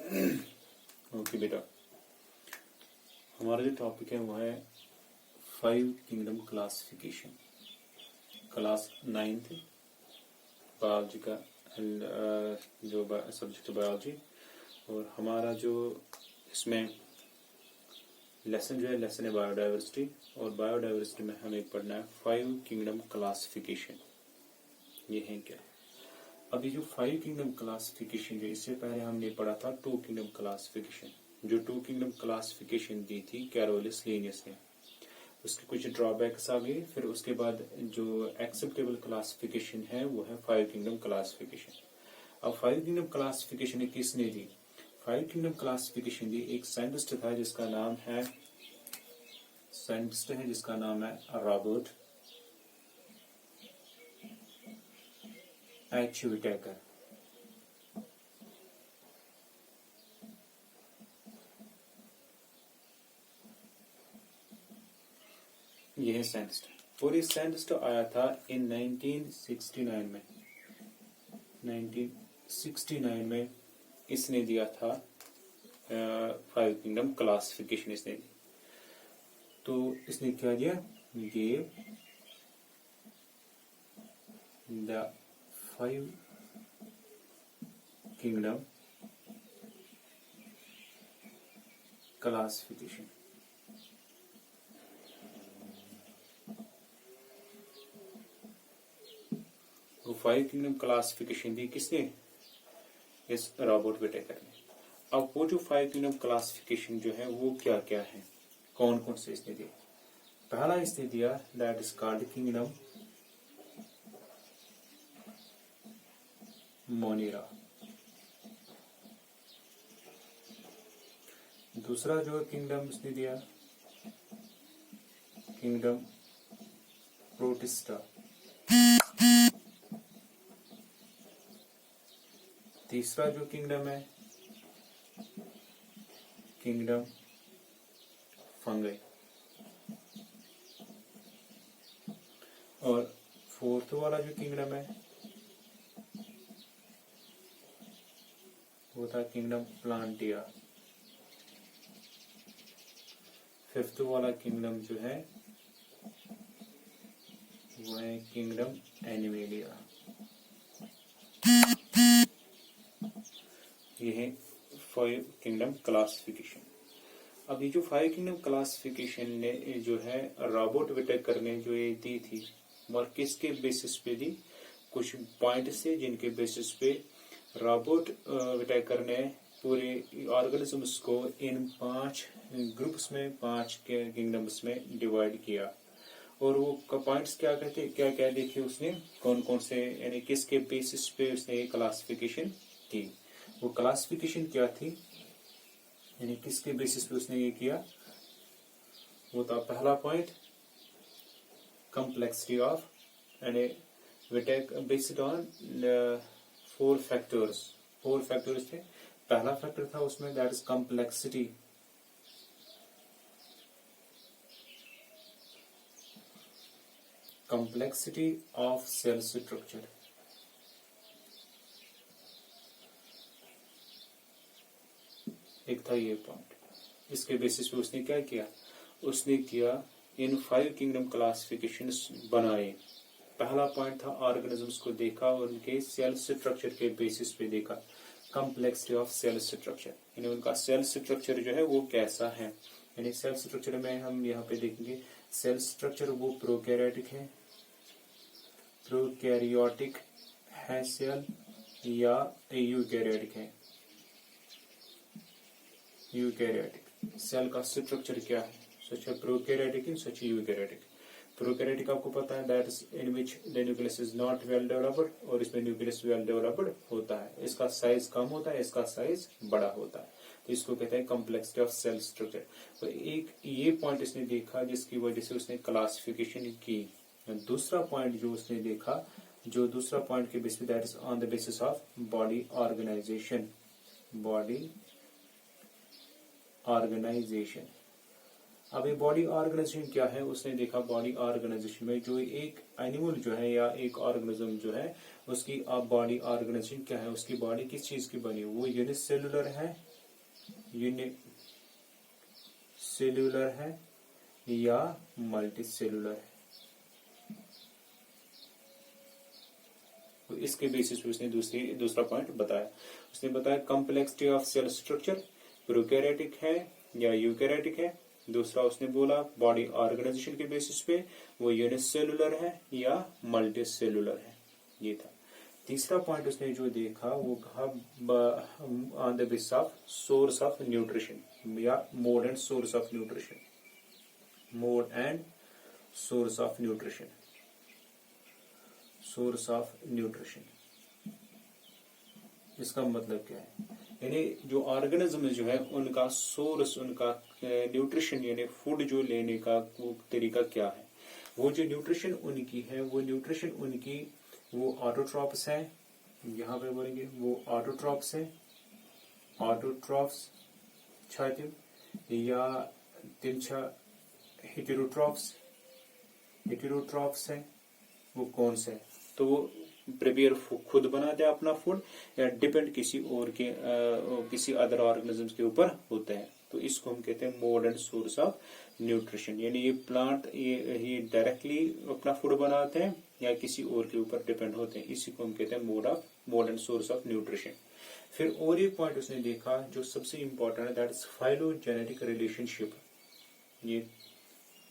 Okay बेटा, हमारा जो टॉपिक है वो है 5 kingdom classification, class 9th biology का जो सब्जेक्ट बायोलॉजी। और हमारा जो इसमें लेसन जो है लेसन है बायोडाइवर्सिटी। और बायोडाइवर्सिटी में हमें पढ़ना है 5 किंगडम क्लासिफिकेशन। ये है क्या? अभी जो 5 किंगडम क्लासिफिकेशन जो इससे पहले हमने पढ़ा था 2 किंगडम क्लासिफिकेशन। जो 2 किंगडम क्लासिफिकेशन दी थी कैरोलिस लीनियस ने, उसके कुछ ड्रॉबैक्स आ गए। फिर उसके बाद जो एक्सेप्टेबल क्लासिफिकेशन है वो है 5 किंगडम क्लासिफिकेशन। अब 5 किंगडम क्लासिफिकेशन किसने दी? 5 किंगडम क्लासिफिकेशन दी एक साइंटिस्ट था जिसका नाम है रॉबर्ट एच विटेकर। ये है साइंटिस्ट। और ये साइंटिस्ट आया था इन 1969 में इसने दिया था 5 किंगडम क्लासिफिकेशन इसने दी। तो इसने क्या दिया? ये द 5 किंगडम क्लासिफिकेशन। वो 5 किंगडम क्लासिफिकेशन दी किसने? इस रॉबर्ट विटेकर ने। अब वो जो 5 किंगडम क्लासिफिकेशन जो है वो क्या क्या है, कौन कौन से इसने दिए? पहला इसने दिया that is called kingdom Monera. दूसरा जो किंगडम इसने दिया किंगडम प्रोटिस्टा। तीसरा जो किंगडम है किंगडम फंगई। और फोर्थ वाला जो किंगडम है वो था किंगडम प्लांटिया। फिफ्थ वाला किंगडम जो है वो है किंगडम एनिमेलिया। ये है 5 किंगडम क्लासिफिकेशन। अब ये जो 5 किंगडम क्लासिफिकेशन ने जो है रॉबर्ट विटेकर ने जो ये दी थी और किसके बेसिस पे दी? कुछ पॉइंट से जिनके बेसिस पे रॉबर्ट विटेकर ने पूरे ऑर्गेनिजम्स को इन 5 ग्रुप्स में 5 के किंगडम्स में डिवाइड किया। और वो पॉइंट्स क्या देखे उसने, कौन कौन से, यानी किसके बेसिस पे उसने ये क्लासिफिकेशन की? वो क्लासिफिकेशन क्या थी, यानी किसके बेसिस पे उसने ये किया? वो था पहला point complexity of, and we take based on 4 factors। 4 factors थे। पहला फैक्टर था उसमें that is complexity। complexity of cell structure। एक था ये पॉइंट। इसके बेसिस पे उसने क्या किया? उसने किया इन 5 किंगडम क्लासिफिकेशंस बनाए। पहला पॉइंट था ऑर्गेनिजम्स को देखा और उनके सेल स्ट्रक्चर के बेसिस पे देखा। कॉम्प्लेक्सिटी ऑफ सेल स्ट्रक्चर, यानी उनका सेल स्ट्रक्चर जो है वो कैसा है। यानी सेल स्ट्रक्चर में हम यहाँ पे देखेंगे सेल स्ट्रक्चर वो प्रोकैरियोटिक है सेल या यूकैरियोटिक है। यूकैरियोटिक सेल का स्ट्रक्चर क्या है? सच है प्रोकैरियोटिक इन सच यूकैरियोटिक। प्रोकैरियोटिक आपको पता है that is in which the nucleus is not well developed, और इसमें न्यूक्लियस वेल डेवलप्ड होता है। इसका साइज कम होता है, इसका साइज बड़ा होता है। तो इसको कहते हैं कॉम्प्लेक्सिटी ऑफ सेल स्ट्रक्चर। तो एक ये पॉइंट इसने देखा जिसकी वजह से उसने क्लासिफिकेशन की। दूसरा पॉइंट जो उसने देखा, जो दूसरा पॉइंट के basis that is on the basis of body organisation. अब ये बॉडी ऑर्गेनाइजेशन क्या है, उसने देखा बॉडी ऑर्गेनाइजेशन में जो एक एनिमल जो है या एक ऑर्गेनिज्म जो है उसकी अब बॉडी ऑर्गेनाइजेशन क्या है, उसकी बॉडी किस चीज की बनी, वो यूनिसेलुलर है, यूनिसेलुलर है या मल्टीसेलुलर है। तो इसके बेसिस पे उसने दूसरा पॉइंट बताया। उसने बताया complexity of cell structure prokaryotic है या यूकैरियोटिक है। दूसरा उसने बोला बॉडी ऑर्गेनाइजेशन के बेसिस पे वो यूनिसेलुलर है या मल्टीसेलुलर है, ये था। तीसरा पॉइंट उसने जो देखा वो कहा on the basis of source of nutrition या mode and source of nutrition, mode and source of nutrition, source of nutrition. इसका मतलब क्या है, यानी जो ऑर्गेनिज्म जो है उनका सोर्स, उनका न्यूट्रिशन यानी फूड जो लेने का वो तरीका क्या है। वो जो न्यूट्रिशन उनकी है वो न्यूट्रिशन उनकी वो ऑटोट्रॉप्स है, यहाँ पे बोलेंगे वो ऑटोट्रॉप्स है, ऑटोट्रॉप्स छातिम या तिमछा हेटेरोट्रॉप्स है, वो कौन सा है। तो वो प्रिपेयर खुद बनाते हैं अपना फूड या डिपेंड किसी और के किसी अदर ऑर्गेनिजम्स के ऊपर होते हैं। तो इसको हम कहते हैं mode and source of nutrition, यानी ये प्लांट ये डायरेक्टली अपना फूड बनाते हैं या किसी और के ऊपर डिपेंड होते हैं, इसी को हम कहते हैं mode and source of nutrition. फिर और एक पॉइंट उसने देखा जो सबसे इंपॉर्टेंट है, दैट इज फाइलोजेनेटिक रिलेशनशिप। ये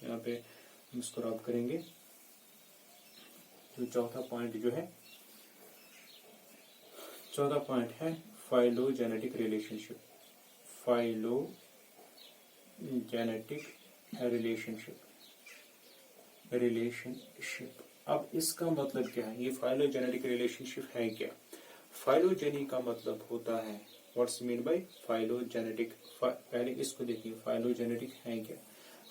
यहाँ पे हम इसको रब करेंगे। तो चौथा पॉइंट जो है, चौथा पॉइंट है फाइलोजेनेटिक रिलेशनशिप, फाइलोजेनेटिक रिलेशनशिप। अब इसका मतलब क्या है, ये फाइलोजेनेटिक रिलेशनशिप है क्या। फाइलोजेनी का मतलब होता है, व्हाट्स मीन बाय फाइलोजेनेटिक। पहले इसको देखिए, फाइलोजेनेटिक है क्या।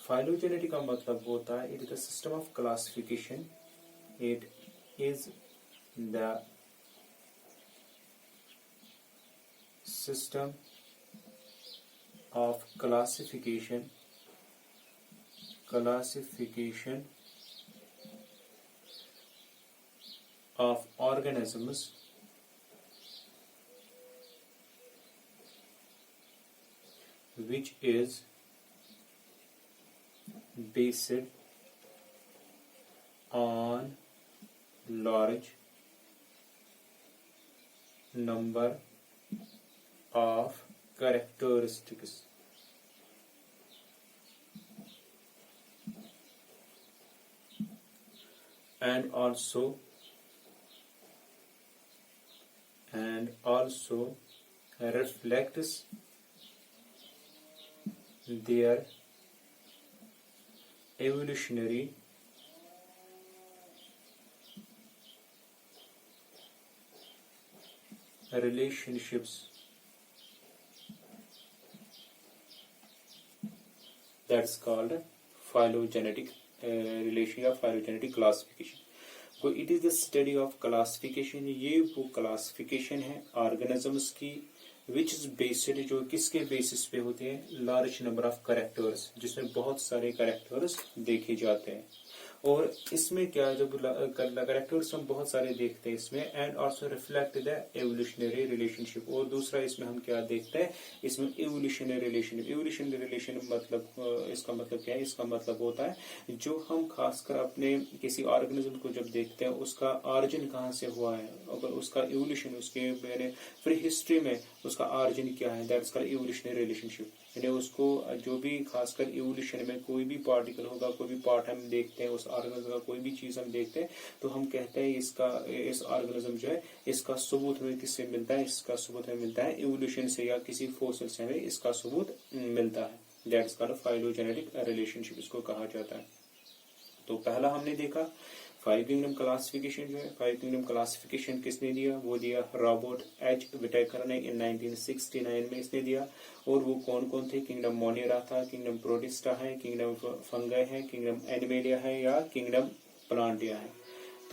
फाइलोजेनेटिक का मतलब होता है it is the system of classification, it is the system of classification of organisms which is based on large number of characteristics and also reflects their evolutionary relationships, that's called phylogenetic relation या phylogenetic classification। तो it is the study of classification, ये वो classification है organisms की which is based, जो किसके basis पे होते हैं, लार्ज नंबर ऑफ कैरेक्टर्स, जिसमें बहुत सारे कैरेक्टर्स देखे जाते हैं। और इसमें क्या है, जब कैरेक्टर्स हम बहुत सारे देखते हैं इसमें, and also reflect the evolutionary relationship. और दूसरा इसमें हम क्या देखते हैं, इसमें एवोल्यूशनरी रिलेशन मतलब इसका मतलब क्या है, इसका मतलब होता है जो हम खासकर अपने किसी ऑर्गेनिज्म को जब देखते हैं उसका ऑरिजिन कहाँ से हुआ है, अगर उसका एवोल्यूशन उसके मैंने प्री हिस्ट्री में उसका ऑरिजिन क्या है, दैट्स कॉल्ड एवोल्यूशनरी रिलेशनशिप। यानी उसको जो भी खासकर एवोल्यूशन में कोई भी पार्टिकल होगा, कोई भी पार्ट हम देखते हैं उस ऑर्गेनिज्म का, कोई भी चीज हम देखते हैं तो हम कहते हैं इस ऑर्गेनिज्म जो है इसका सबूत हमें किससे मिलता है, इसका सबूत हमें मिलता है एवोल्यूशन से या किसी फोसिल से हमें इसका सबूत मिलता है। दैट्स कॉल्ड फाइलोजेनेटिक रिलेशनशिप, इसको कहा जाता है। तो पहला हमने देखा फाइव किंगडम क्लासिफिकेशन जो है। फाइव किंगडम क्लासिफिकेशन किसने दिया, वो दिया रॉबर्ट एच विटेकर ने इन 1969 में इसने दिया। और वो कौन कौन थे, किंगडम मोनेरा था, किंगडम प्रोटिस्टा है, किंगडम फंगाई है, किंगडम एनिमेलिया है या किंगडम प्लांटिया है।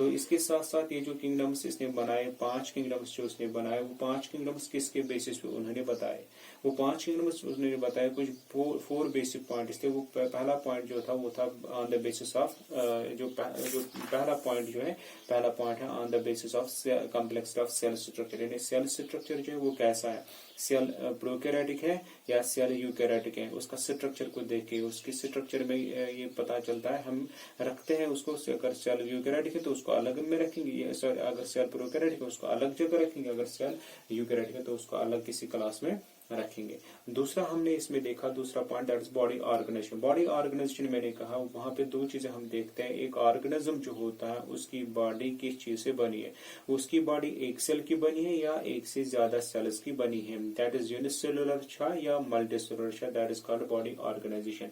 तो इसके साथ साथ ये जो किंगडम्स इसने बनाए, 5 किंगडम्स जो उसने बनाए, वो 5 किंगडम्स किसके बेसिस पे उन्होंने बताए? वो 5 किंगडम्स उन्होंने बताया कुछ 4 बेसिक पॉइंट्स थे। वो पहला पॉइंट जो था वो था ऑन द बेसिस ऑफ जो पहला पॉइंट जो है, पहला पॉइंट है on the basis of complexity of cell structure. यानी सेल स्ट्रक्चर जो है वो कैसा है, सेल प्रोकैरियोटिक है या सेल यूकैरियोटिक है, उसका स्ट्रक्चर को देख के उसकी स्ट्रक्चर में ये पता चलता है। हम रखते हैं उसको, अगर सेल यूकैरियोटिक है तो उसको अलग में रखेंगे, अगर सेल प्रोकैरियोटिक है उसको अलग जगह रखेंगे, अगर सेल यूकैरियोटिक है तो उसको अलग किसी क्लास में रखेंगे। दूसरा हमने इसमें देखा, दूसरा point that is body organisation. Body organisation मैंने कहा वहां पे 2 चीजें हम देखते हैं। एक ऑर्गेनिज्म जो होता है उसकी बॉडी किस चीज से बनी है, उसकी बॉडी एक सेल की बनी है या एक से ज्यादा सेल्स की बनी है, दैट इज यूनिसेलुलर या multicellular, that is called body organisation.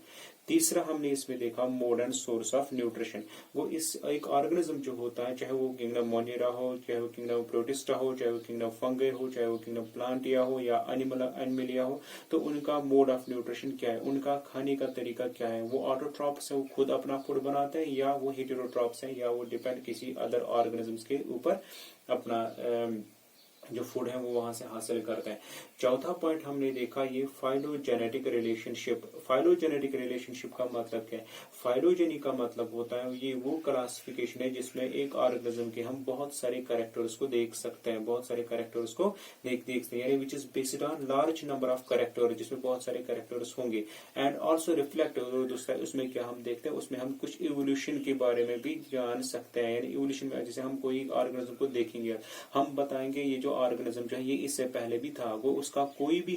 तीसरा हमने इसमें देखा mode and source of nutrition. वो इस एक ऑर्गेनिज्म जो होता है, चाहे वो किंगडम मोनिरा हो, चाहे वो किंगडम प्रोटिस्टा हो, चाहे वो किंगडम फंगई हो, चाहे वो किंगडम प्लांटिया हो या एनिमलिया हो, तो उनका मोड ऑफ न्यूट्रिशन क्या है, उनका खाने का तरीका क्या है? वो ऑटोट्रॉप्स है, वो खुद अपना फूड बनाते हैं, या वो हेटेरोट्रॉप्स है, या वो डिपेंड किसी अदर ऑर्गेनिजम्स के ऊपर अपना जो फूड है वो वहां से हासिल करते हैं। चौथा पॉइंट हमने देखा ये फाइलोजेनेटिक रिलेशनशिप। फाइलोजेनेटिक रिलेशनशिप का मतलब क्या है? फाइलोजेनी का मतलब होता है ये वो क्लासिफिकेशन है जिसमें एक ऑर्गेनिज्म के हम बहुत सारे कैरेक्टर्स को देख सकते हैं, बहुत सारे कैरेक्टर्स को देखते हैं, यानी which is based on large number of character, जिसमें बहुत सारे कैरेक्टर्स होंगे। एंड ऑल्सो रिफ्लेक्ट, दूसरा उसमें क्या हम देखते हैं, उसमें हम कुछ इवोल्यूशन के बारे में भी जान सकते हैं। यानी इवोल्यूशन में जैसे हम कोई ऑर्गेनिज्म को देखेंगे, हम बताएंगे ये जो ऑर्गेनिज्म जो है ये इससे पहले भी था, वो उसका कोई भी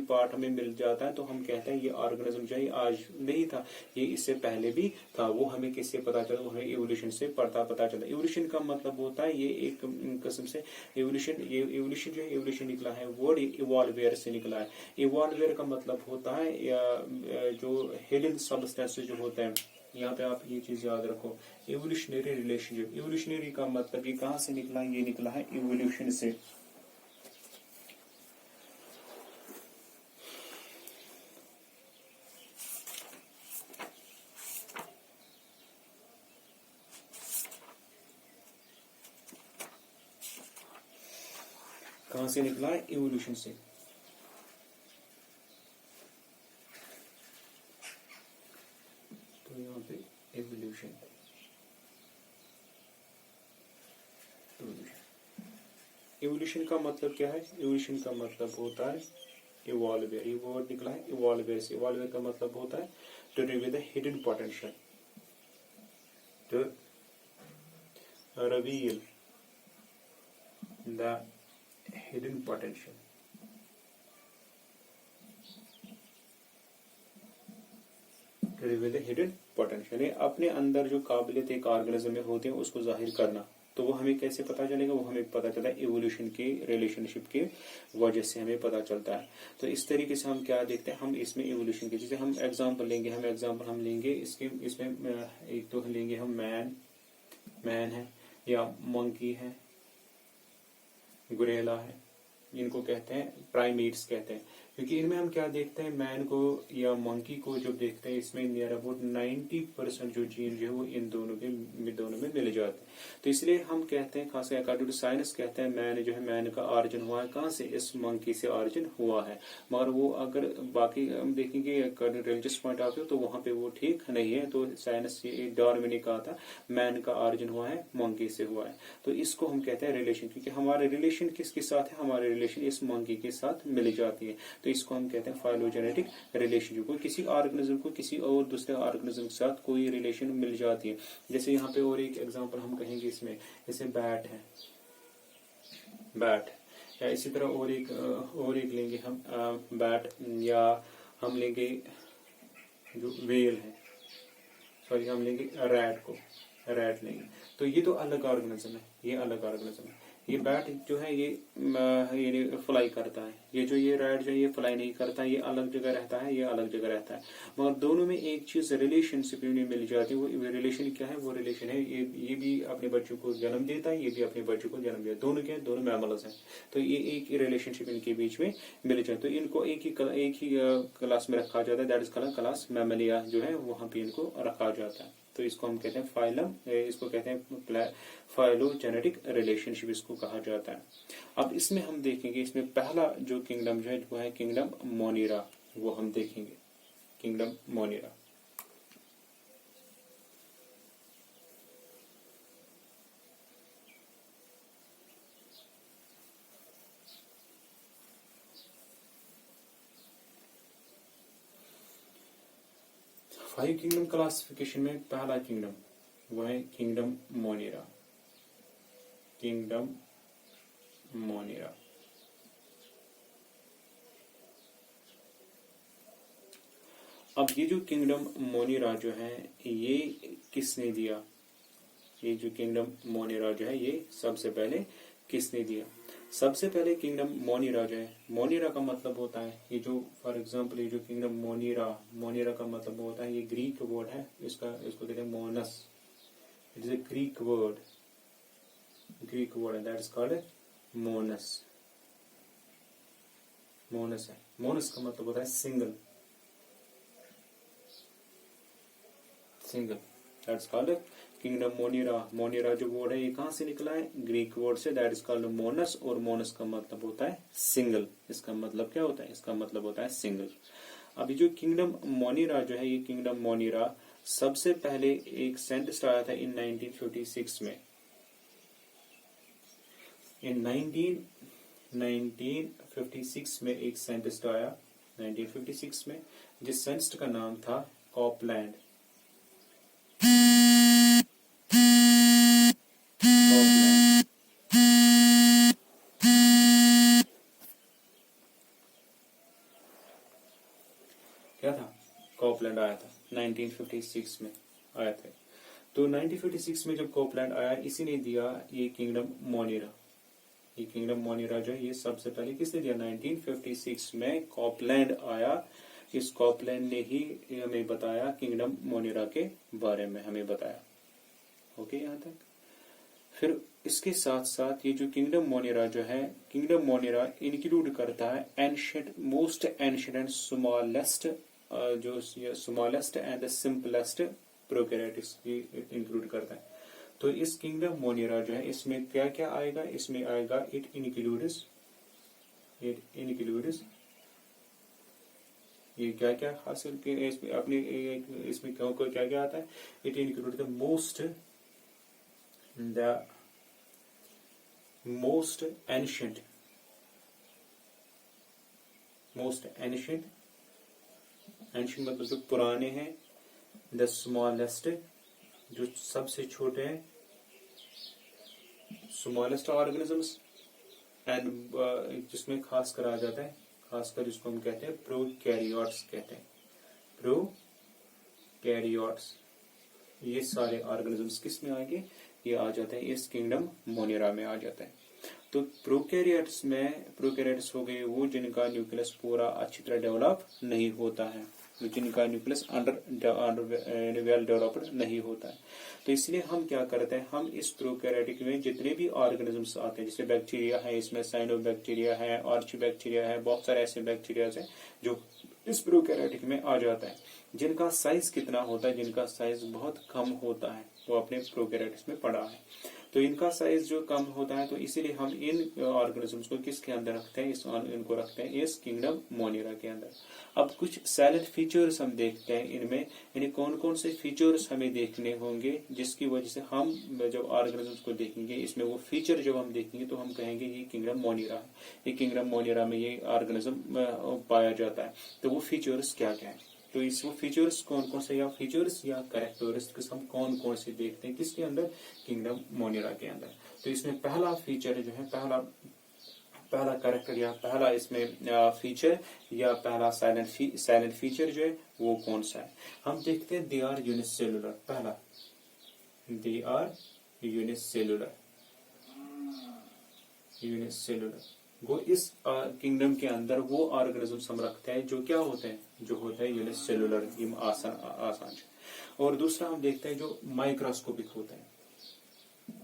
पार्ट हमें मिल जाता है तो हम कहते हैं ये ऑर्गेनिज्म जो है आज नहीं था, ये इससे पहले भी था। वो हमें किससे पता चला? वो हमें इवोल्यूशन से पता चला। इवोल्यूशन का मतलब होता है ये एक किस्म से इवोल्यूशन, ये इवोल्यूशन जो है, इवोल्यूशन निकला है वर्ड इवॉल्वेयर से निकला है। इवॉल्वेयर का मतलब होता है जो हिडन सब्सटेंस जो होते हैं। यहाँ पे आप ये चीज याद रखो, इवोल्यूशनरी रिलेशनशिप। इवोल्यूशनरी का मतलब ये कहाँ से निकला? ये निकला है इवोल्यूशन से। कहां से निकला है? इवोल्यूशन से। तो यहाँ पे इवोल्यूशन, इवोल्यूशन का मतलब क्या है? इवोल्यूशन का मतलब होता है इवॉल्वेयर। ये वर्ड निकला है इवॉल्वेयर से। इवॉल्वेयर का मतलब होता है to reveal the hidden potential, to reveal the hidden potential. To reveal the hidden potential, अपने अंदर जो काबिलियत एक ऑर्गेनिज्म में होती है उसको जाहिर करना। तो वो हमें कैसे पता चलेगा? वो हमें पता चलता है इवोल्यूशन की रिलेशनशिप की वजह से हमें पता चलता है। तो इस तरीके से हम क्या देखते हैं, हम इसमें इवोल्यूशन की, जैसे हम एग्जांपल लेंगे, इसके इसमें एक तो लेंगे हम मैन है या मंकी है, गुरेला है, इनको कहते हैं प्राइमेट्स कहते हैं। क्योंकि इनमें हम क्या देखते हैं, मैन को या मंकी को जब देखते हैं इसमें नियर अबाउट 90% जो जीन जो है वो इन दोनों में मिल जाते हैं। तो इसलिए हम कहते हैं, खासकर अकॉर्डिंग टू साइंस कहते हैं मैन जो है, मैन का ऑरिजिन हुआ है कहाँ से? इस मंकी से ऑरिजिन हुआ है। मगर वो अगर बाकी हम देखेंगे according religious point of view तो वहां पे वो ठीक नहीं है। तो साइंस डार्विन ने कहा था मैन का ऑरिजिन हुआ है मंकी से हुआ है। तो इसको हम कहते हैं रिलेशन, क्योंकि हमारे रिलेशन किसके साथ है? हमारे रिलेशन इस मंकी के साथ मिल जाती है। तो इसको हम कहते हैं फाइलोजेनेटिक रिलेशनशिप। कोई किसी ऑर्गेनिज्म को किसी और दूसरे ऑर्गेनिज्म के साथ कोई रिलेशन मिल जाती है। जैसे यहाँ पे और एक एग्जांपल हम कहेंगे इसमें, जैसे बैट है, बैट, या इसी तरह और एक लेंगे हम बैट, या हम लेंगे जो वेल है, सॉरी हम लेंगे रैट लेंगे। तो ये तो अलग ऑर्गेनिज्म है, ये अलग ऑर्गेनिज्म है। ये बैट जो है ये फ्लाई करता है, ये जो ये रैट जो है ये फ्लाई नहीं करता, ये अलग जगह रहता है, ये अलग जगह रहता है। मगर दोनों में एक चीज रिलेशनशिप मिल जाती है। वो रिलेशन क्या है? वो रिलेशन है ये भी अपने बच्चों को जन्म देता है, ये भी अपने बच्चों को जन्म देता है। दोनों क्या है? दोनों मैमल्स हैं। तो ये एक रिलेशनशिप इनके बीच में मिल जाए, तो इनको एक ही क्लास में रखा जाता है, दैट इज क्लास मैमलिया जो है वहां पे इनको रखा जाता है। तो इसको हम कहते हैं फाइलम, इसको कहते हैं फाइलोजेनेटिक रिलेशनशिप इसको कहा जाता है। अब इसमें हम देखेंगे, इसमें पहला जो किंगडम जो है वो है किंगडम मोनिरा, वो हम देखेंगे किंगडम मोनिरा। फाइव किंगडम क्लासिफिकेशन में पहला किंगडम वो है किंगडम मोनिरा, किंगडम मोनिरा। अब ये जो किंगडम मोनिरा जो है ये किसने दिया, ये जो किंगडम मोनिरा जो है ये सबसे पहले किसने दिया? सबसे पहले किंगडम मोनिरा जो है, मोनिरा का मतलब होता है ये जो फॉर एग्जांपल ये जो किंगडम मोनिरा, मोनिरा का मतलब होता है ये ग्रीक वर्ड है, इसको कहते हैं monos. It is a Greek word that is called monos. Monos है, मोनस का मतलब होता है single, that is called kingdom monera. Monera जो वर्ड है ये कहां से निकला है? ग्रीक वर्ड से, दैट इज कॉल्ड मोनस, और मोनस का मतलब होता है सिंगल। इसका मतलब क्या होता है? इसका मतलब होता है सिंगल। अभी जो किंगडम मोनिरा जो है, ये किंगडम मोनिरा सबसे पहले एक साइंटिस्ट आया था इन 1956 में। इन 1956 में एक साइंटिस्ट आया 1956 में, जिस साइंटिस्ट का नाम था कॉपलैंड। क्या था? कॉपलैंड आया था 1956 में आया था। तो 1956 में जब कॉपलैंड आया, इसी ने दिया ये किंगडम मोनिरा। ये किंगडम मोनिरा जो है ये सबसे पहले किसने दिया? 1956 में कॉपलैंड आया। इस कॉपलैंड ने ही हमें बताया किंगडम मोनिरा के बारे में, हमें बताया। ओके, यहाँ तक। फिर इसके साथ साथ ये जो किंगडम मोनिरा जो है, किंगडम मोनिरा इंक्लूड करता है ancient, most ancient and smallest, जो स्मॉलेस्ट एंड सिंपलेस्ट प्रोकैरियोट्स ये इंक्लूड करता है। तो इस किंगडम मोनिरा जो है इसमें क्या क्या आएगा? इसमें आएगा इट इंक्लूड्स ये क्या क्या हासिल किए इसमें अपने, इसमें क्या क्या आता है? It include the most ancient मतलब जो पुराने हैं, द स्मॉलेस्ट जो सबसे छोटे हैं, स्मॉलेस्ट ऑर्गेनिजम्स, एंड जिसमें खास कर आ जाता है, खासकर जिसको हम कहते हैं प्रोकैरियोट्स कहते हैं, प्रोकैरियोट्स। ये सारे ऑर्गेनिजम्स किस में आएंगे? ये आ जाते हैं इस किंगडम मोनिरा में आ जाता है। तो प्रोकैरियोट्स हो गए वो जिनका न्यूक्लियस पूरा अच्छी तरह डेवलप नहीं होता है, जिनका न्यूक्लियस वेल डेवलप्ड नहीं होता है। तो इसलिए हम क्या करते हैं, हम इस प्रोकैरियोटिक में जितने भी ऑर्गेनिजम्स आते हैं, जैसे बैक्टीरिया है, इसमें साइनोबैक्टीरिया है, आर्चिबैक्टीरिया है, बहुत सारे ऐसे बैक्टीरिया हैं जो इस प्रोकैरियोटिक में आ जाता है। जिनका साइज कितना होता है? जिनका साइज बहुत कम होता है, वो अपने प्रोकैरियोटिक्स में पड़ा है। तो इनका साइज जो कम होता है, तो इसीलिए हम इन ऑर्गेनिजम्स को किसके अंदर रखते हैं? इनको रखते हैं इस किंगडम मोनिरा के अंदर। अब कुछ साइलेंट फीचर्स हम देखते हैं इनमें, यानी कौन कौन से फीचर्स हमें देखने होंगे जिसकी वजह से हम जब ऑर्गेनिजम्स को देखेंगे, इसमें वो फीचर जब हम देखेंगे तो हम कहेंगे ये किंगडम मोनिरा है, ये किंगडम मोनिरा में ये ऑर्गेनिज्म पाया जाता है। तो वो फीचर्स क्या क्या है? तो इस वो फीचर्स कौन कौन से, या फीचर्स या कैरेक्टरिस्टिक्स हम कौन कौन से देखते हैं किसके अंदर? किंगडम मोनिरा के अंदर। तो इसमें पहला फीचर जो है, पहला कैरेक्टर या पहला इसमें फीचर या पहला साइलेंट फीचर जो है वो कौन सा है? हम देखते हैं दे आर यूनिसेलुलर। पहला, दे आर यूनिसेलुलर। वो इस किंगडम के अंदर वो ऑर्गेनिजम्स हम रखते हैं जो क्या होते हैं? जो होते हैं यूनिसेलुलर, आसान। और दूसरा हम देखते हैं जो माइक्रोस्कोपिक होते हैं।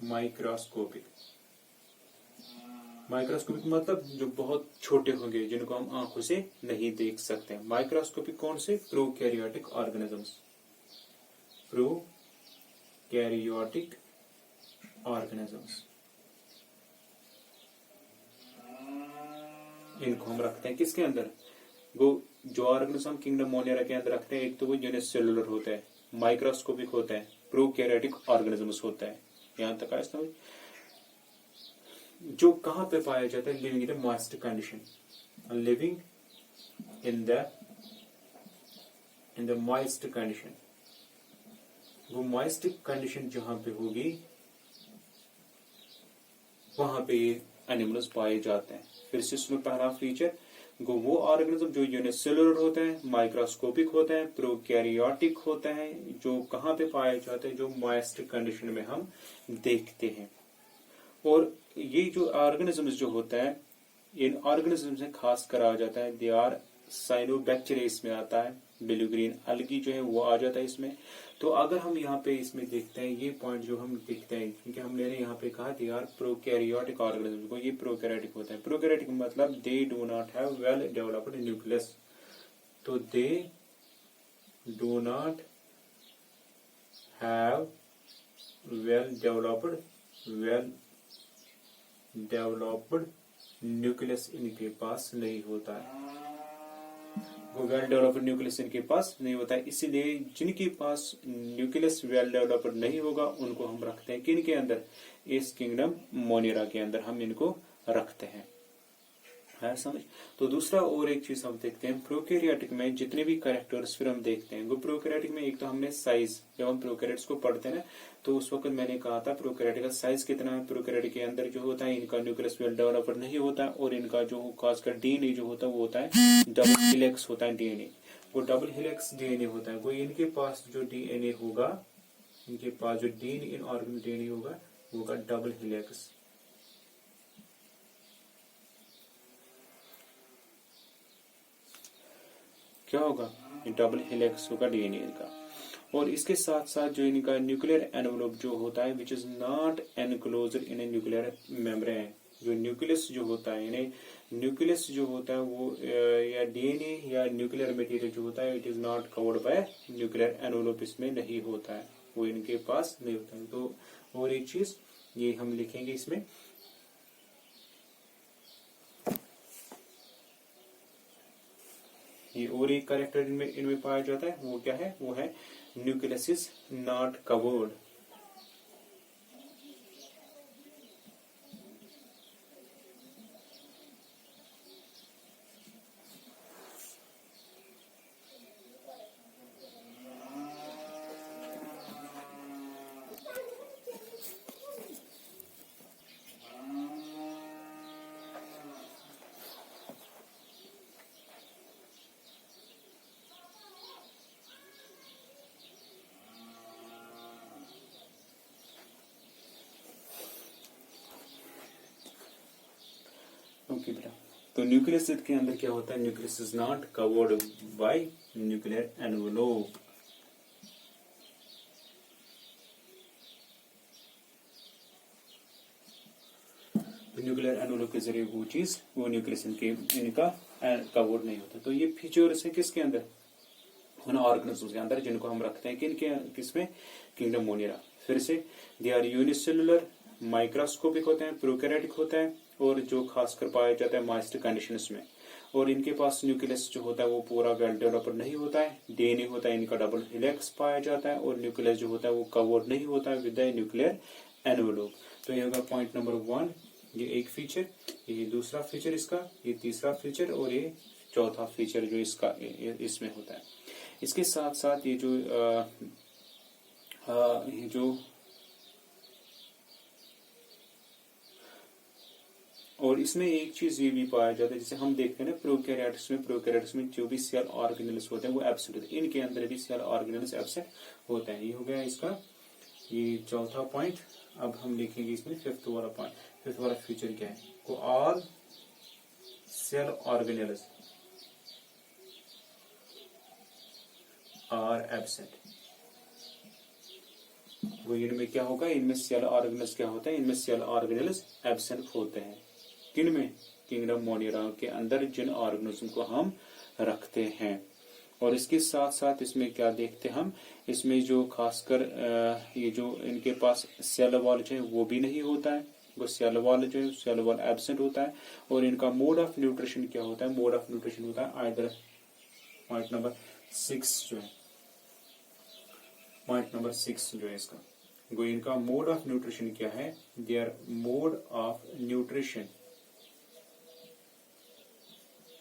माइक्रोस्कोपिक मतलब जो बहुत छोटे होंगे, जिनको हम आंखों से नहीं देख सकते हैं। माइक्रोस्कोपिक कौन से? Prokaryotic organisms. प्रोकैरियोटिक ऑर्गेनिजम्स, इनको हम रखते हैं किसके अंदर? वो जो ऑर्गेनिज्म किंगडम मोनियरा के अंदर रखते हैं, एक तो वो यूनिसेलुलर होता है, माइक्रोस्कोपिक होता है, प्रोकैरियोटिक ऑर्गेनिजम्स होता है। यहां तक आया समझ? जो कहां पे पाया जाता है? Living in the moist condition, living in the moist condition. वो मॉइस्ट कंडीशन जहां पे होगी वहां पे ये एनिमल्स पाए जाते हैं। फिर से इसमें पहला फीचर, वो ऑर्गेनिज्म जो यूनिसेलुलर होता है, माइक्रोस्कोपिक होता है, प्रोकैरियोटिक होता है, जो कहां पे पाए जाते हैं? जो मॉइस्ट कंडीशन में हम देखते हैं। और ये जो ऑर्गेनिजम्स जो होता है, इन ऑर्गेनिजम्स में खास कर आ जाता है, दे आर साइनोबैक्टीरिया इसमें आता है, ब्लू ग्रीन अलगी जो है वो आ जाता है इसमें। तो अगर हम यहाँ पे इसमें देखते हैं, ये पॉइंट जो हम देखते हैं, क्योंकि हमने यहाँ पे कहा दे आर प्रोकैरियोटिक ऑर्गेनिज्म को, ये प्रोकैरियोटिक होता है। प्रोकैरियोटिक मतलब they do not have well developed nucleus. तो they do not have well developed nucleus इनके पास नहीं होता है। वो वेल डेवलप्ड न्यूक्लियस इनके पास नहीं होता है, इसीलिए जिनके पास न्यूक्लियस वेल डेवलप्ड नहीं होगा उनको हम रखते हैं किन के अंदर? इस किंगडम मोनियरा के अंदर हम इनको रखते हैं। है समझ? तो दूसरा और एक चीज हम देखते हैं, प्रोकैरियोटिक में जितने भी कैरेक्टर्स फिर हम देखते हैं। वो प्रोकैरियोटिक में एक तो हमने साइज, जब हम प्रोकैरियोट्स को पढ़ते हैं ना, तो उस वक्त मैंने कहा था प्रोकैरियोटिक का साइज कितना है। प्रोकैरियोटिक के अंदर जो होता है, इनका न्यूक्लियस वेल डेवलप्ड नहीं होता है, और इनका जो खासकर डीएनए जो होता है वो होता है डबल हेलिक्स होता है डीएनए। वो डबल हेलिक्स डीएनए होता है। वो इनके पास जो डीएनए होगा, इनके पास जो डीएनए इन ऑर्गेनिक डीएनए होगा वो होगा डबल हेलिक्स। क्या होगा? डबल हेलिक्स होगा डीएनए का। और इसके साथ साथ जो इनका न्यूक्लियर एनवलप जो होता है, which is not enclosed in a nuclear membrane. जो न्यूक्लियस जो होता है, यानी न्यूक्लियस जो होता है वो या डीएनए या न्यूक्लियर मटेरियल जो होता है, it is not covered by nuclear envelope, इसमें नहीं होता है, वो इनके पास नहीं होता है। तो और एक चीज ये हम लिखेंगे इसमें, ये और एक कैरेक्टर इनमें पाया जाता है, वो क्या है? वो है nucleus is not covered. Okay बेटा, तो न्यूक्लियस के अंदर क्या होता है? Nucleus is not covered by nuclear envelope. Nuclear envelope के जरिए वो चीज, वो न्यूक्लियस इनका कवर्ड नहीं होता। तो ये फीचर्स है किसके अंदर? उन ऑर्गेनिज्म्स के अंदर जिनको हम रखते हैं किसमें? किंगडम मोनियरा। फिर से दे आर यूनिसेलुलर, माइक्रोस्कोपिक होते हैं, प्रोकैरियोटिक होता है, और जो खासकर पाया जाता है मॉइस्ट कंडीशंस में। और इनके पास न्यूक्लियस जो होता है वो पूरा वेल डेवलप्ड नहीं होता है, डीएनए होता है इनका डबल हेलिक्स पाया जाता है, और न्यूक्लियस जो होता है वो कवर्ड नहीं होता है विद द न्यूक्लियर एनवलप। तो ये होगा पॉइंट नंबर 1, ये एक फीचर, ये दूसरा फीचर इसका, ये तीसरा फीचर, और ये चौथा फीचर जो इसका इसमें होता है। इसके साथ साथ ये जो और इसमें एक चीज ये भी पाया जाता है, जैसे हम देखते हैं ना प्रोकैरियोट्स में जो भी सेल ऑर्गेनेल्स होते हैं वो एब्सेंट होते हैं, इनके अंदर भी सेल ऑर्गेनेल्स एब्सेंट होते हैं। ये हो गया इसका ये चौथा पॉइंट। अब हम लिखेंगे इसमें फिफ्थ वाला पॉइंट। फिफ्थ वाला फीचर क्या है? को all cell organelles are absent. वो इनमें क्या होगा? इनमें सेल ऑर्गेनेल्स क्या होते हैं? इनमें सेल ऑर्गेनेल्स एब्सेंट होते हैं। किनमें? किंगडम मोनियरा के अंदर जिन ऑर्गेनिज्म को हम रखते हैं। और इसके साथ साथ इसमें क्या देखते हैं हम, इसमें जो खासकर ये जो इनके पास सेल वॉल जो है वो भी नहीं होता है, वो सेल वॉल जो है सेल वॉल एब्सेंट होता है। और इनका मोड ऑफ न्यूट्रिशन क्या होता है, मोड ऑफ न्यूट्रिशन होता है आइदर, पॉइंट नंबर 6 जो है, पॉइंट नंबर 6 जो है इसका, वो इनका मोड ऑफ न्यूट्रिशन क्या है, their mode of nutrition,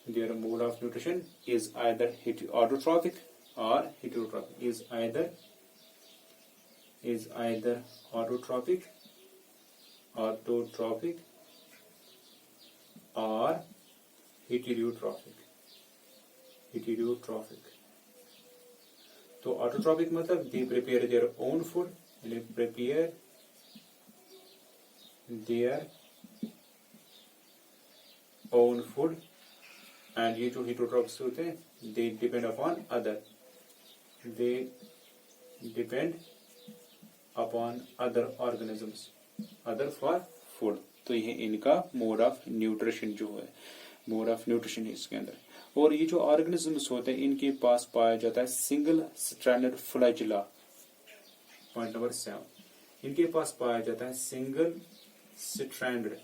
their mode of nutrition is either autotrophic or heterotrophic, is either autotrophic or heterotrophic। तो ऑटोट्रॉपिक मतलब they prepare their own food, prepare their own food, and ये जो हेटरोट्रॉपिक्स होते हैं they depend upon other, they depend upon other organisms, other for food. तो ये इनका mode of nutrition जो है, मोड ऑफ न्यूट्रिशन है इसके अंदर। और ये जो ऑर्गेनिजम्स होते हैं इनके पास पाया जाता है single stranded flagella, point number 7, इनके पास पाया जाता है सिंगल स्ट्रैंडेड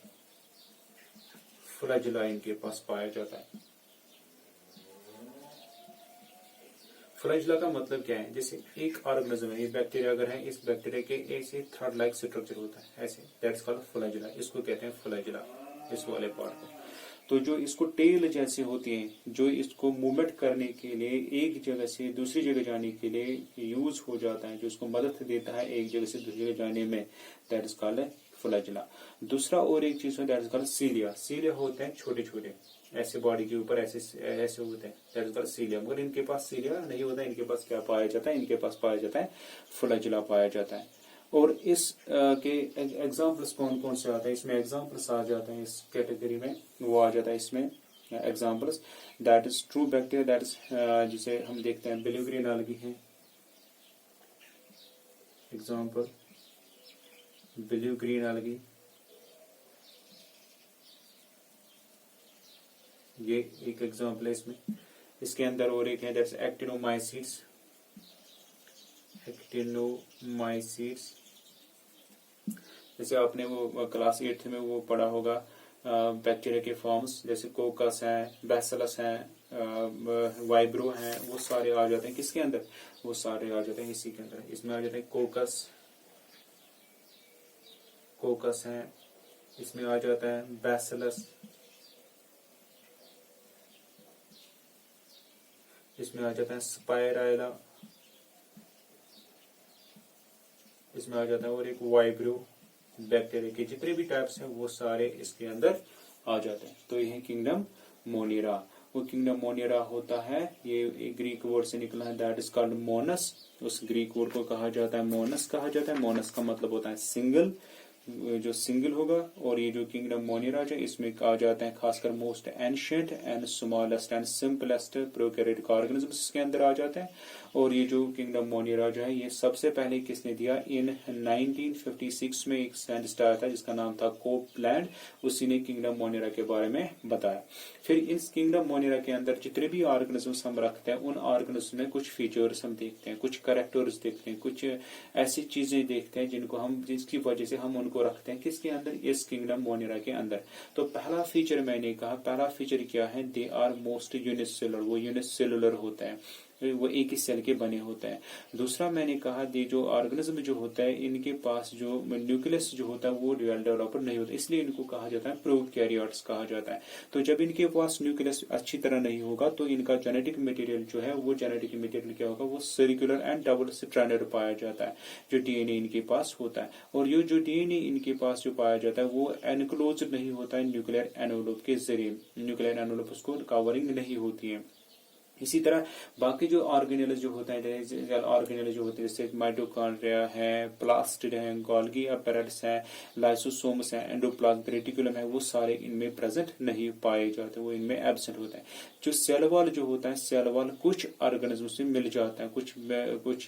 फ्लैजिला, इनके पास पाया जाता है। फ्लैजिला का मतलब क्या है, जैसे एक ऑर्गेनिज्म है, ये बैक्टीरिया अगर है, इस बैक्टीरिया के ऐसे थ्रेड लाइक स्ट्रक्चर होता है ऐसे, दैट्स कॉल्ड फ्लैजिला, इसको कहते हैं फ्लैजिला, इस वाले पार्ट को। तो जो इसको टेल जैसे होती हैं, जो इसको मूवमेंट करने के लिए एक जगह से दूसरी जगह जाने के लिए यूज हो जाता है, जो इसको मदद देता है एक जगह से दूसरी जगह जाने में, दैट इज कॉल्ड फ्लैजिला। दूसरा और एक चीज है दैट इज कॉल्ड सीलिया, सीलिया होते हैं छोटे छोटे ऐसे बॉडी के ऊपर ऐसे ऐसे होते हैं, दैट इज कॉल्ड सीलिया। मगर इनके पास सीलिया नहीं होता है, इनके पास क्या पाया जाता है, इनके पास पाया जाता है फ्लैजिला पाया जाता है। और इस के एग्जाम्पल्स कौन कौन से आते हैं, इसमें एग्जाम्पल्स आ जाते हैं इस कैटेगरी में, वो आ जाता है इसमें examples, that is true bacteria, that is जिसे हम देखते हैं ब्लू ग्रीन एल्गी है, एग्जाम्पल ब्लू ग्रीन एल्गी, ये एक एग्जाम्पल है इसमें। इसके अंदर और एक है दैट्स एक्टिनोमाइसीट्स, एक्टिनोमाइसीट्स, जैसे आपने वो क्लास 8 में वो पढ़ा होगा बैक्टीरिया के फॉर्म्स, जैसे कोकस है, बैसिलस है, वाइब्रो है, वो सारे आ जाते हैं किसके अंदर, वो सारे आ जाते हैं इसी के अंदर। इसमें आ जाते हैं कोकस है, इसमें आ जाता है बैसिलस, इसमें आ जाता है स्पाइराइला, इसमें आ जाता है और एक वाइब्रो। बैक्टीरिया के जितने भी टाइप्स हैं वो सारे इसके अंदर आ जाते हैं। तो ये किंगडम मोनिरा, वो किंगडम मोनिरा होता है, ये एक ग्रीक वर्ड से निकला है, दैट इज कॉल्ड मोनस। उस ग्रीक वर्ड को कहा जाता है मोनस, कहा जाता है। मोनस का मतलब होता है सिंगल, जो सिंगल होगा। और ये जो किंगडम मोनिरा जो इसमें कहा जाता है खासकर most ancient and smallest and simplest prokaryotic organisms इसके अंदर आ जाते हैं। और ये जो किंगडम मोनिरा जो है ये सबसे पहले किसने दिया, इन 1956 में एक साइंटिस्ट आया था जिसका नाम था कोपलैंड, उसी ने किंगडम मोनिरा के बारे में बताया। फिर इस किंगडम मोनिरा के अंदर जितने भी ऑर्गेनिजम्स हम रखते हैं उन ऑर्गेनिज्म में कुछ फीचर्स हम देखते हैं, कुछ कैरेक्टर्स देखते हैं, कुछ ऐसी चीजें देखते हैं जिनको हम, जिसकी वजह से हम उनको रखते हैं किसके अंदर, इस किंगडम मोनिरा के अंदर। तो पहला फीचर मैंने कहा, पहला फीचर क्या है, दे आर मोस्ट यूनिसेलुलर, वो यूनिसेलुलर होते हैं, वो एक ही सेल के बने होते हैं। दूसरा मैंने कहा ये जो ऑर्गेनिज्म जो होता है इनके पास जो न्यूक्लियस जो होता है वो वेल डेवलप्ड नहीं होता, इसलिए इनको कहा जाता है प्रोकैरियोट्स कहा जाता है। तो जब इनके पास न्यूक्लियस अच्छी तरह नहीं होगा तो इनका जेनेटिक मटेरियल जो है वो जेनेटिक मटेरियल क्या होगा, वो सर्कुलर एंड डबल स्ट्रैंडेड पाया जाता है, जो डीएनए इनके पास होता है। और ये जो डीएनए इनके पास जो पाया जाता है वो एनक्लोज नहीं होता है न्यूक्लियर एनवलप के जरिए, न्यूक्लियर एनवलप उसको कवरिंग नहीं होती है। इसी तरह बाकी जो ऑर्गेनेल जो होते हैं, ऑर्गेनेल जो होते हैं जैसे माइटोकॉन्ड्रिया है, प्लास्टिड है, गोल्गी अपैरेटस है, लाइसोसोम्स है, एंडोप्लाज्म रेटिकुलम है, वो सारे इनमें प्रेजेंट नहीं पाए जाते, वो इनमें एब्सेंट होते हैं। जो सेल वॉल जो होता है, सेल वॉल कुछ ऑर्गेनिज्म से मिल जाता है, कुछ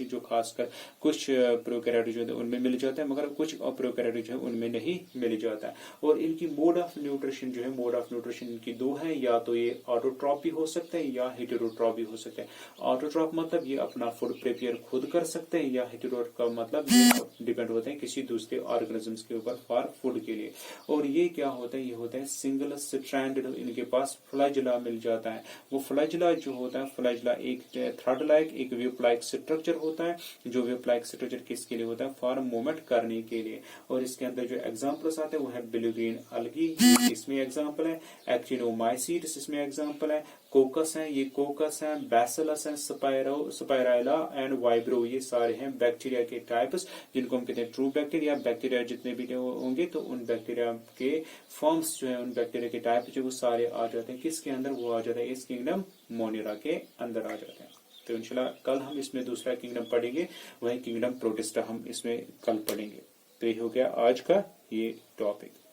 जो खासकर कुछ प्रोकैरियोट जो है उनमें मिल जाता है, मगर कुछ प्रोकैरियोट जो है उनमें नहीं मिल जाता है। और इनकी मोड ऑफ न्यूट्रिशन जो है, मोड ऑफ न्यूट्रिशन इनकी दो है, या तो ये ऑटोट्रॉप भी हो सकते हैं या हेटेरोट्रॉप ऑटोट्रॉफ भी हो सकते हैं। ऑटोट्रॉफ मतलब ये अपना फूड प्रिपेयर खुद कर सकते हैं, या हेटेरोट्रॉफ का मतलब ये डिपेंड होते हैं किसी दूसरे ऑर्गेनिजम्स के ऊपर फॉर फूड के लिए। और ये क्या होता है, ये होता है सिंगल स्ट्रैंडेड, इनके पास फ्लैजिला मिल जाता है। वो फ्लैजिला जो होता है, फ्लैजिला एक थ्रेड लाइक एक वेब लाइक स्ट्रक्चर होता है, जो वेब लाइक स्ट्रक्चर किसके लिए होता है, फॉर मूवमेंट करने के लिए। और इसके अंदर जो एग्जांपल्स आते हैं वो है बिल्यूग्रीन अलगी, इसमें एग्जांपल है, एक्टिनोमाइसीट्स इसमें एग्जांपल है, कोकस है, ये कोकस है, बैसिलस है, स्पाइराइला एंड वाइब्रो, ये सारे हैं बैक्टीरिया के टाइप्स जिनको हम कहते हैं ट्रू बैक्टीरिया। बैक्टीरिया जितने भी होंगे तो उन बैक्टीरिया के फॉर्म्स जो है, उन बैक्टीरिया के टाइप जो वो सारे आ जाते हैं किसके अंदर, वो आ जाता है इस किंगडम मोनेरा के अंदर आ जाते हैं। तो इंशाल्लाह कल हम इसमें दूसरा किंगडम पढ़ेंगे, वही किंगडम प्रोटिस्टा हम इसमें कल पढ़ेंगे। तो ये हो गया आज का ये टॉपिक।